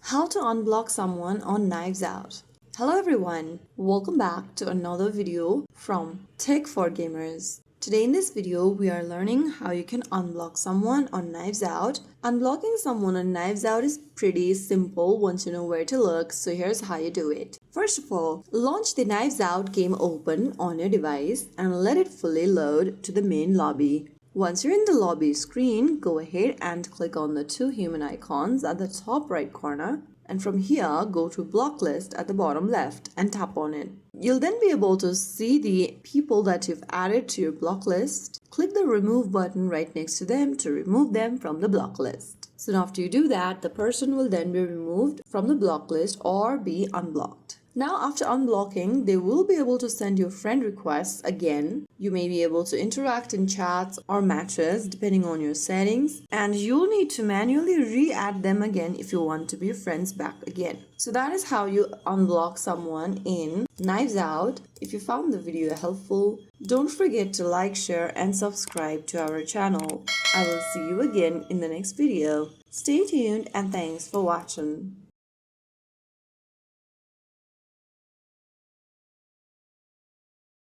How to unblock someone on Knives Out. Hello everyone, welcome back to another video from Tech for Gamers. Today in this video, we are learning how you can unblock someone on Knives Out. Unblocking someone on Knives Out is pretty simple once you know where to look, so here's how you do it. First of all, launch the Knives Out game open on your device and let it fully load to the main lobby. Once you're in the lobby screen, go ahead and click on the two human icons at the top right corner, and from here go to block list at the bottom left and tap on it. You'll then be able to see the people that you've added to your block list. Click the remove button right next to them to remove them from the block list. So after you do that, the person will then be removed from the block list or be unblocked. Now after unblocking, they will be able to send you friend requests again. You may be able to interact in chats or matches depending on your settings, and you'll need to manually re-add them again if you want to be friends back again. So that is how you unblock someone in Knives Out. If you found the video helpful, don't forget to like, share and subscribe to our channel. I will see you again in the next video. Stay tuned and thanks for watching.